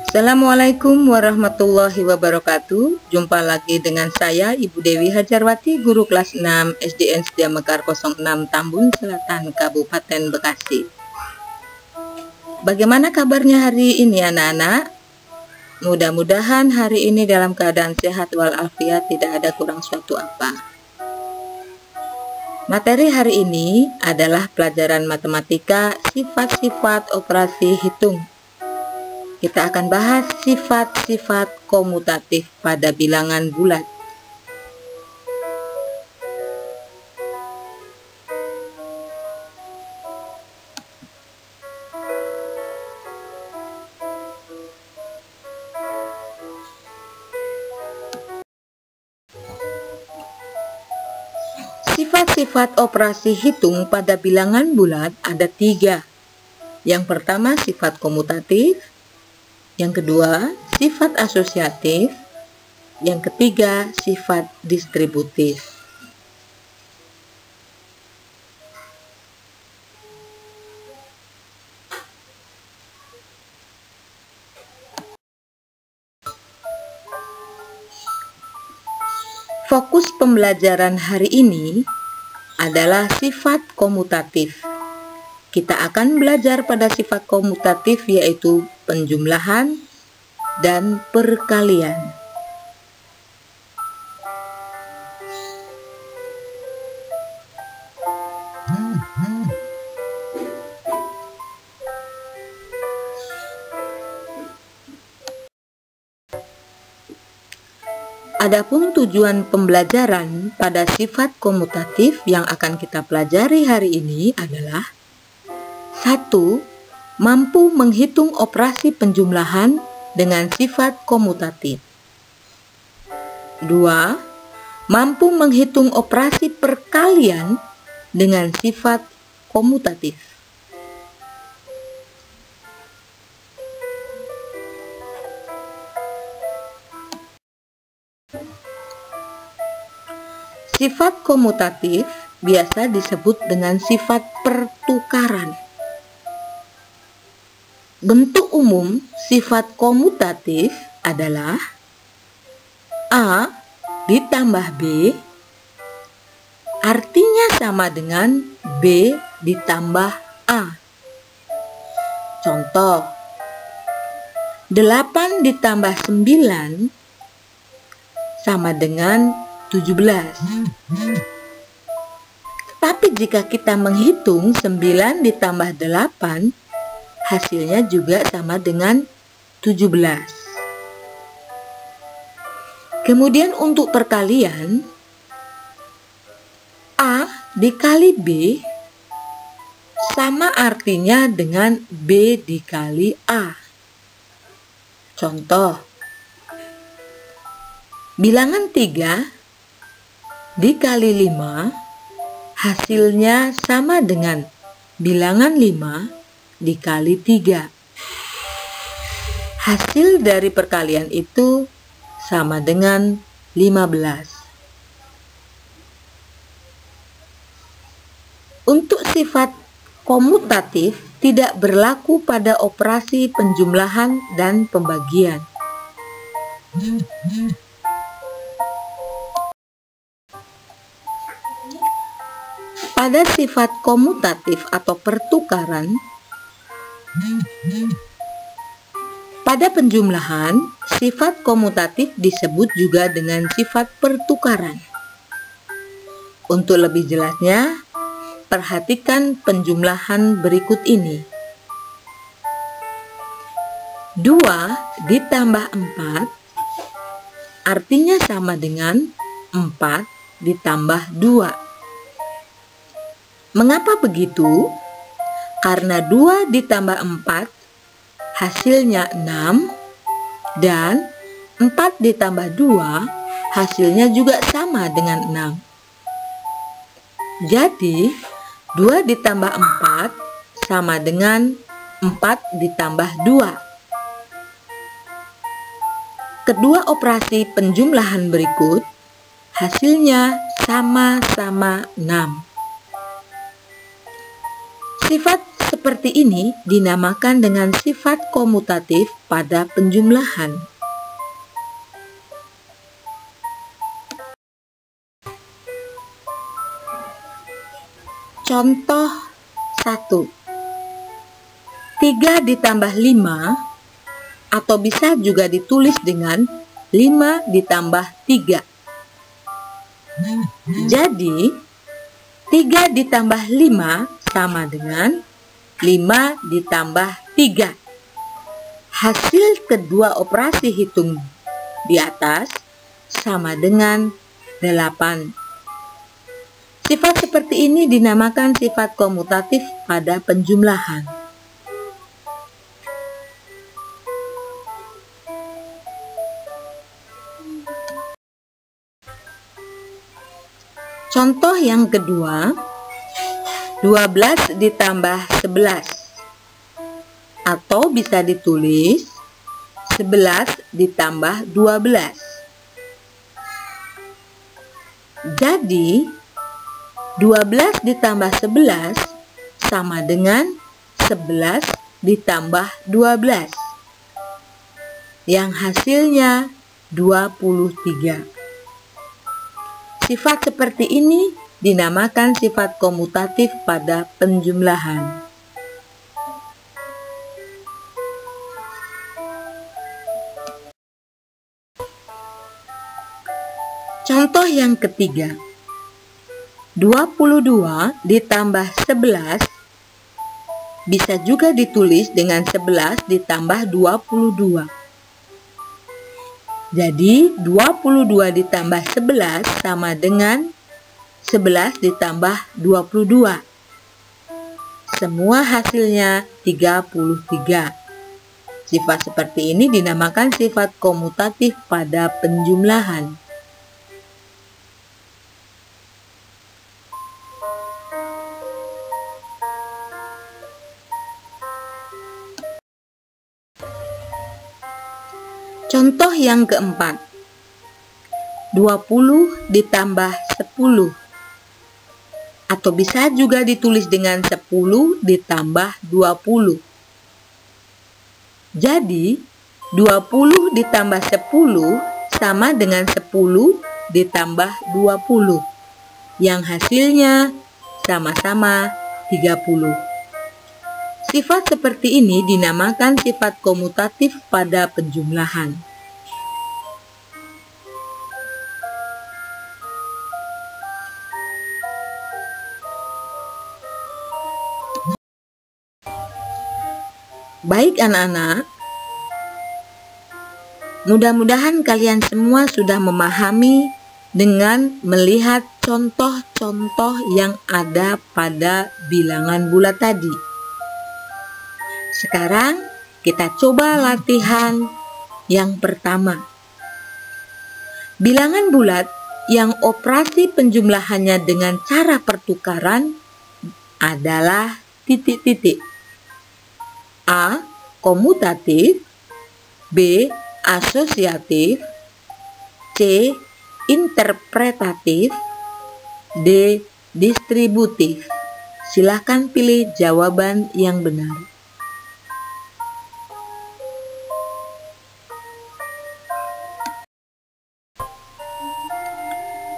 Assalamualaikum warahmatullahi wabarakatuh. Jumpa lagi dengan saya Ibu Dewi Hajarwati, guru kelas 6 SDN Setia Mekar 06 Tambun Selatan, Kabupaten Bekasi. Bagaimana kabarnya hari ini anak-anak? Mudah-mudahan hari ini dalam keadaan sehat walafiat, tidak ada kurang suatu apa. Materi hari ini adalah pelajaran matematika sifat-sifat operasi hitung. Kita akan bahas sifat-sifat komutatif pada bilangan bulat. Sifat-sifat operasi hitung pada bilangan bulat ada 3. Yang pertama sifat komutatif, yang kedua sifat asosiatif, yang ketiga sifat distributif. Fokus pembelajaran hari ini adalah sifat komutatif. Kita akan belajar pada sifat komutatif, yaitu penjumlahan dan perkalian. Adapun tujuan pembelajaran pada sifat komutatif yang akan kita pelajari hari ini adalah 1. Mampu menghitung operasi penjumlahan dengan sifat komutatif. 2. Mampu menghitung operasi perkalian dengan sifat komutatif. Sifat komutatif biasa disebut dengan sifat pertukaran. Bentuk umum sifat komutatif adalah A ditambah B artinya sama dengan B ditambah A. Contoh, 8 ditambah 9 sama dengan 17. Tapi jika kita menghitung 9 ditambah 8, hasilnya juga sama dengan 17. Kemudian untuk perkalian, A dikali B sama artinya dengan B dikali A. Contoh, bilangan 3 dikali 5 hasilnya sama dengan bilangan 5 dikali 3. Hasil dari perkalian itu sama dengan 15. Untuk sifat komutatif tidak berlaku pada operasi penjumlahan dan pembagian. Pada sifat komutatif atau pertukaran, pada penjumlahan, sifat komutatif disebut juga dengan sifat pertukaran. Untuk lebih jelasnya, perhatikan penjumlahan berikut ini. 2 ditambah 4 artinya sama dengan 4 ditambah 2. Mengapa begitu? Karena 2 ditambah 4 hasilnya 6 dan 4 ditambah 2 hasilnya juga sama dengan 6. Jadi 2 ditambah 4 sama dengan 4 ditambah 2. Kedua operasi penjumlahan berikut hasilnya sama-sama 6. Sifat seperti ini dinamakan dengan sifat komutatif pada penjumlahan. Contoh 1. 3 ditambah 5, atau bisa juga ditulis dengan 5 ditambah 3. Jadi, 3 ditambah 5 sama dengan 5 ditambah 3. Hasil kedua operasi hitung di atas sama dengan 8. Sifat seperti ini dinamakan sifat komutatif pada penjumlahan. Contoh yang kedua, 12 ditambah 11, atau bisa ditulis 11 ditambah 12. Jadi, 12 ditambah 11 sama dengan 11 ditambah 12, yang hasilnya 23. Sifat seperti ini dinamakan sifat komutatif pada penjumlahan. Contoh yang ketiga, 22 ditambah 11 bisa juga ditulis dengan 11 ditambah 22. Jadi, 22 ditambah 11 sama dengan 11 ditambah 22. Semua hasilnya 33. Sifat seperti ini dinamakan sifat komutatif pada penjumlahan. Contoh yang keempat, 20 ditambah 10, atau bisa juga ditulis dengan 10 ditambah 20. Jadi, 20 ditambah 10 sama dengan 10 ditambah 20, yang hasilnya sama-sama 30. Sifat seperti ini dinamakan sifat komutatif pada penjumlahan. Baik anak-anak, mudah-mudahan kalian semua sudah memahami dengan melihat contoh-contoh yang ada pada bilangan bulat tadi. Sekarang kita coba latihan yang pertama. Bilangan bulat yang operasi penjumlahannya dengan cara pertukaran adalah titik-titik. A. Komutatif, B. Asosiatif, C. Interpretatif, D. Distributif. Silakan pilih jawaban yang benar.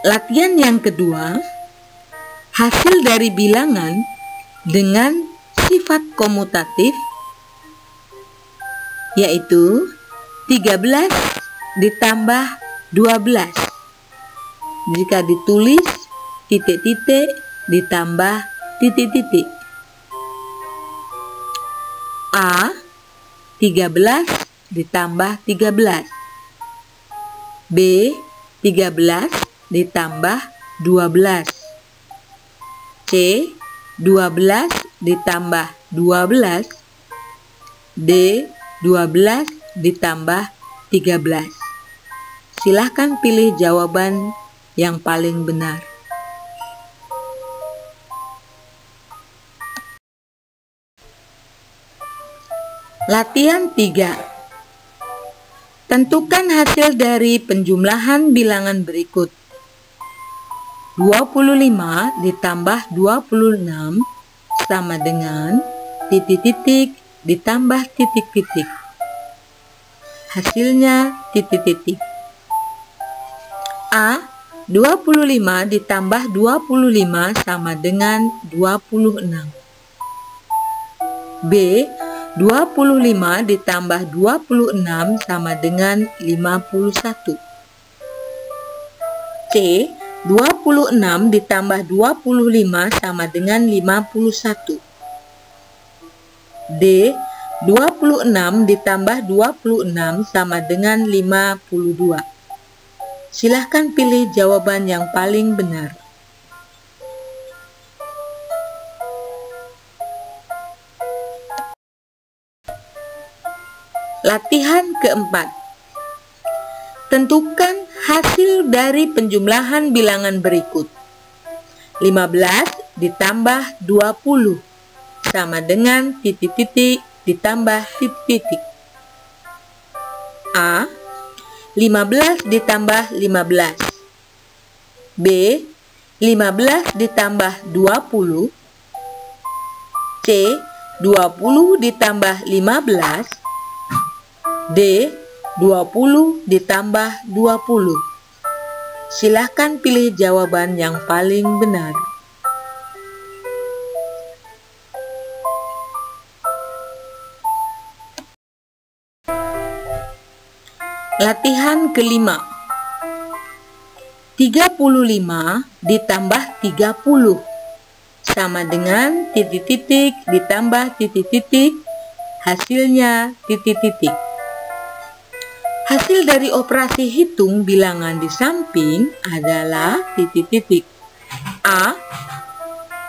Latihan yang kedua, hasil dari bilangan dengan sifat komutatif yaitu 13 ditambah 12. Jika ditulis titik-titik ditambah titik-titik. A. 13 ditambah 13. B. 13 ditambah 12. C. 12 ditambah 12. D. 12 ditambah 13. Silahkan pilih jawaban yang paling benar. Latihan 3. Tentukan hasil dari penjumlahan bilangan berikut. 25 ditambah 26 sama dengan titik-titik ditambah titik-titik. Hasilnya titik-titik. A. 25 ditambah 25 sama dengan 26. B. 25 ditambah 26 sama dengan 51. C. 26 ditambah 25 sama dengan 51. D. 26 ditambah 26 sama dengan 52. Silahkan pilih jawaban yang paling benar. Latihan keempat. Tentukan hasil dari penjumlahan bilangan berikut. 15 ditambah 20 sama dengan titik-titik ditambah titik-titik. A. 15 ditambah 15. B. 15 ditambah 20. C. 20 ditambah 15. D. 20 ditambah 20. Silahkan pilih jawaban yang paling benar. Latihan kelima. 35 ditambah 30 sama dengan titik-titik ditambah titik-titik, hasilnya titik-titik. Hasil dari operasi hitung bilangan di samping adalah titik-titik. A.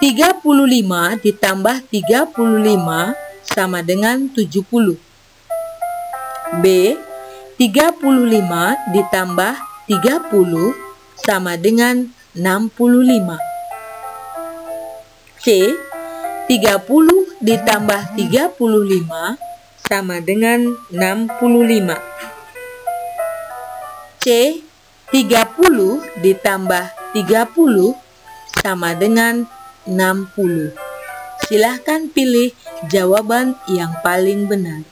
35 ditambah 35 sama dengan 70. B. 35 ditambah 30 sama dengan 65. C. 30 ditambah 35 sama dengan 65. C. 30 ditambah 30 sama dengan 60. Silahkan pilih jawaban yang paling benar.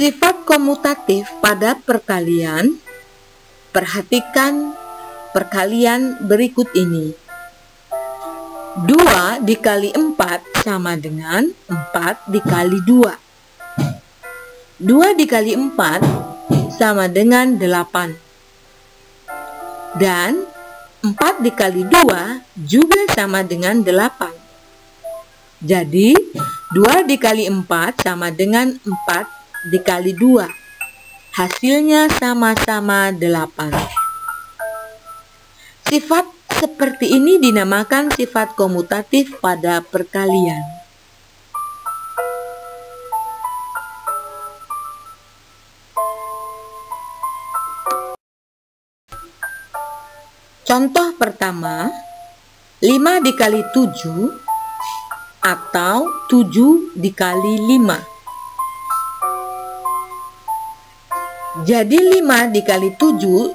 Sifat komutatif pada perkalian. Perhatikan perkalian berikut ini. 2 dikali 4 sama dengan 4 dikali 2. 2 dikali 4 sama dengan 8. Dan 4 dikali 2 juga sama dengan 8. Jadi 2 dikali 4 sama dengan 4 dikali 2. Hasilnya sama-sama 8. Sifat seperti ini dinamakan sifat komutatif pada perkalian. Contoh pertama, 5 dikali 7 atau 7 dikali 5. Jadi 5 dikali 7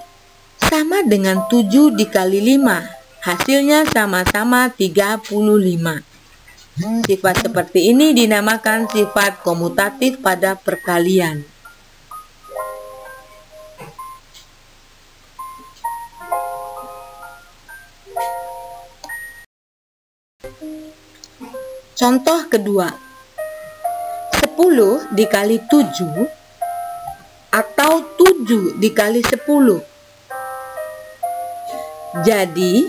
sama dengan 7 dikali 5. Hasilnya sama-sama 35. Sifat seperti ini dinamakan sifat komutatif pada perkalian. Contoh kedua, 10 dikali 7 atau 7 dikali 10. Jadi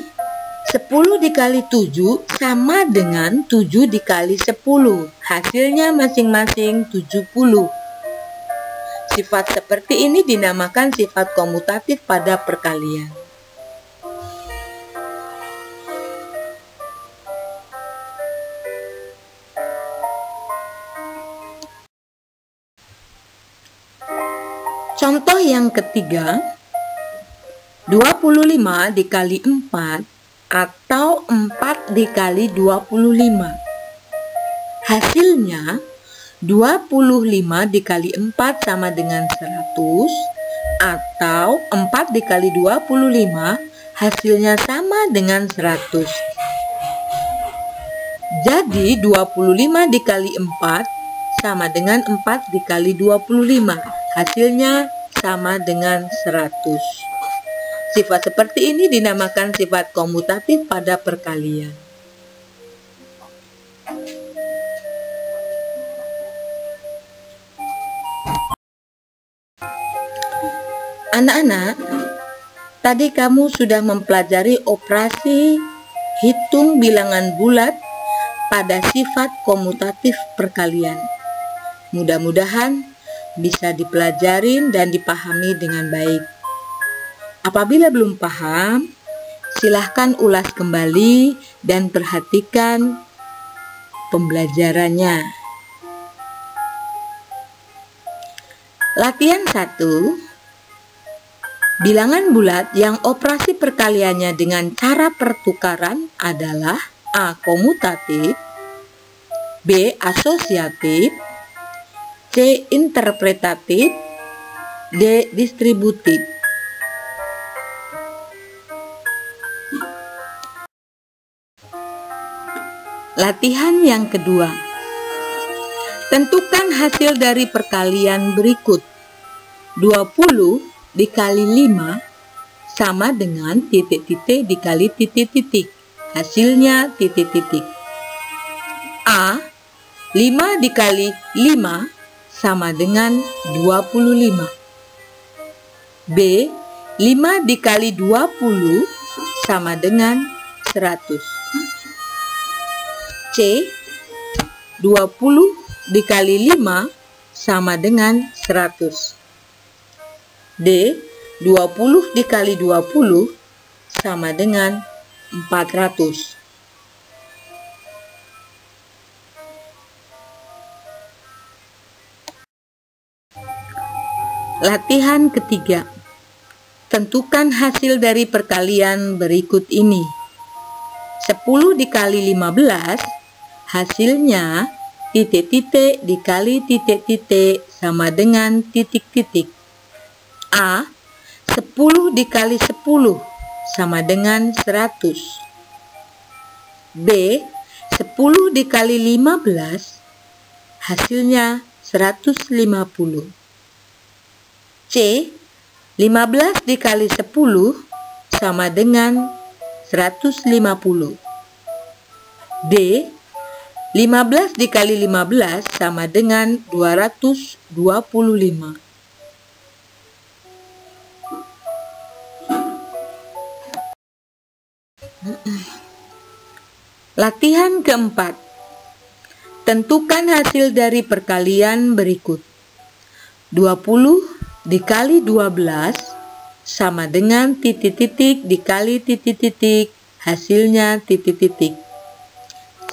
10 dikali 7 sama dengan 7 dikali 10. Hasilnya masing-masing 70. Sifat seperti ini dinamakan sifat komutatif pada perkalian. Contoh yang ketiga, 25 dikali 4 atau 4 dikali 25. Hasilnya 25 dikali 4 sama dengan 100, atau 4 dikali 25 hasilnya sama dengan 100. Jadi 25 dikali 4 sama dengan 4 dikali 25. Hasilnya sama dengan 100. Sifat seperti ini dinamakan sifat komutatif pada perkalian. Anak-anak, tadi kamu sudah mempelajari operasi hitung bilangan bulat pada sifat komutatif perkalian. Mudah-mudahan bisa dipelajarin dan dipahami dengan baik. Apabila belum paham, silahkan ulas kembali dan perhatikan pembelajarannya. Latihan 1. Bilangan bulat yang operasi perkaliannya dengan cara pertukaran adalah A. Komutatif, B. Asosiatif, C. Interpretatif, D. Distributif. Latihan yang kedua. Tentukan hasil dari perkalian berikut. 20 dikali 5 sama dengan titik-titik dikali titik-titik. Hasilnya titik-titik. A. 5 dikali 5 sama dengan 25. B. 5 dikali 20 sama dengan 100. C. 20 dikali 5 sama dengan 100. D. 20 dikali 20 sama dengan 400. Latihan ketiga. Tentukan hasil dari perkalian berikut ini. 10 dikali 15 hasilnya titik-titik dikali titik-titik sama dengan titik-titik. A. 10 dikali 10 sama dengan 100. B. 10 dikali 15 hasilnya 150. C. 15 dikali 10 sama dengan 150. D. 15 dikali 15 sama dengan 225. Latihan keempat. Tentukan hasil dari perkalian berikut. 20 dikali 12 sama dengan titik-titik dikali titik-titik. Hasilnya titik-titik.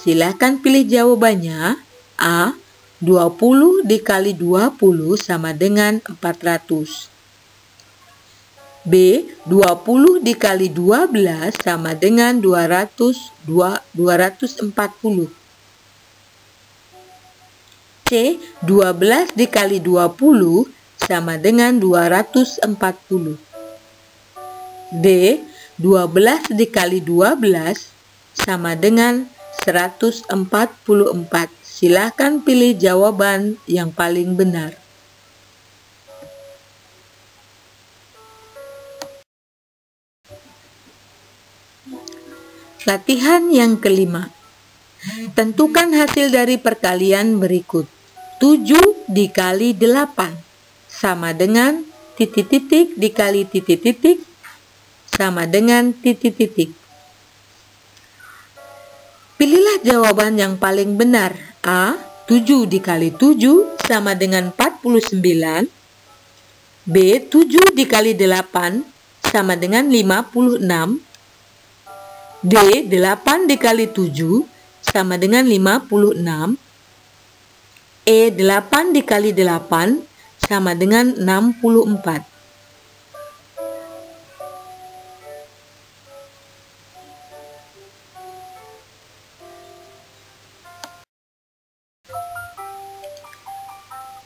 Silahkan pilih jawabannya. A. 20 dikali 20 sama dengan 400. B. 20 dikali 12 sama dengan 240. C. 12 dikali 20 sama dengan 240. D. 12 dikali 12 sama dengan 144. Silahkan pilih jawaban yang paling benar. Latihan yang kelima. Tentukan hasil dari perkalian berikut. 7 dikali 8 sama dengan titik-titik dikali titik-titik sama dengan titik-titik. Pilihlah jawaban yang paling benar. A. 7 dikali 7 sama dengan 49. B. 7 dikali 8 sama dengan 56. D. 8 dikali 7 sama dengan 56. E. 8 dikali 8 sama dengan 64.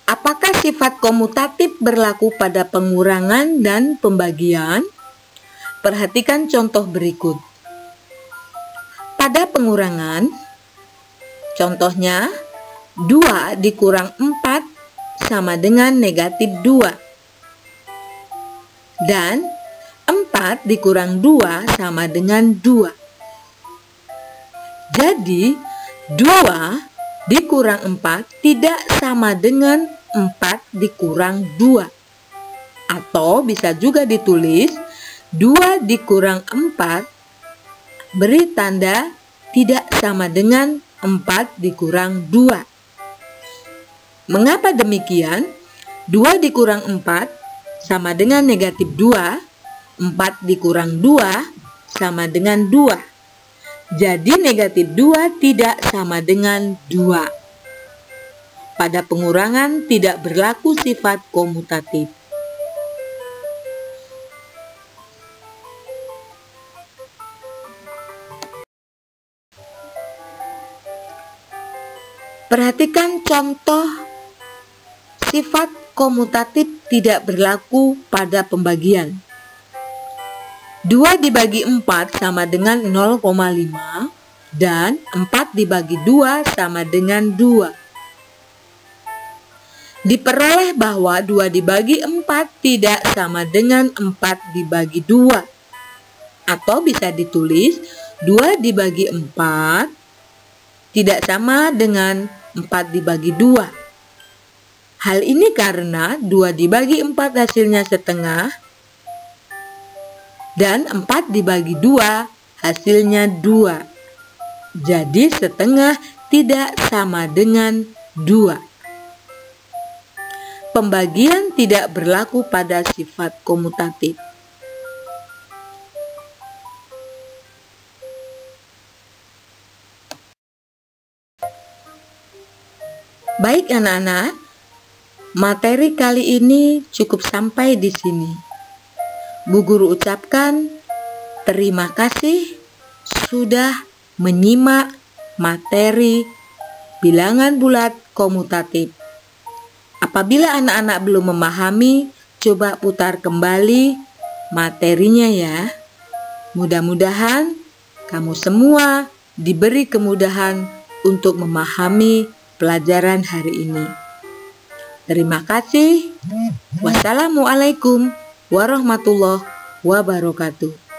Apakah sifat komutatif berlaku pada pengurangan dan pembagian, perhatikan contoh berikut. Pada pengurangan, contohnya 2 dikurang 4 sama dengan negatif 2. Dan 4 dikurang 2 sama dengan 2. Jadi 2 dikurang 4 tidak sama dengan 4 dikurang 2. Atau bisa juga ditulis 2 dikurang 4 beri tanda tidak sama dengan 4 dikurang 2. Mengapa demikian? 2 dikurang 4 sama dengan negatif 2. 4 dikurang 2 sama dengan 2. Jadi negatif 2 tidak sama dengan 2. Pada pengurangan tidak berlaku sifat komutatif. Perhatikan contoh sifat komutatif tidak berlaku pada pembagian. 2 dibagi 4 sama dengan 0,5 dan 4 dibagi 2 sama dengan 2. Diperoleh bahwa 2 dibagi 4 tidak sama dengan 4 dibagi 2. Atau bisa ditulis 2 dibagi 4 tidak sama dengan 4 dibagi 2. Hal ini karena 2 dibagi 4 hasilnya setengah dan 4 dibagi 2 hasilnya 2. Jadi setengah tidak sama dengan 2. Pembagian tidak berlaku pada sifat komutatif. Baik anak-anak, materi kali ini cukup sampai di sini. Bu Guru ucapkan terima kasih sudah menyimak materi bilangan bulat komutatif. Apabila anak-anak belum memahami, coba putar kembali materinya ya. Mudah-mudahan kamu semua diberi kemudahan untuk memahami pelajaran hari ini. Terima kasih. Wassalamualaikum warahmatullahi wabarakatuh.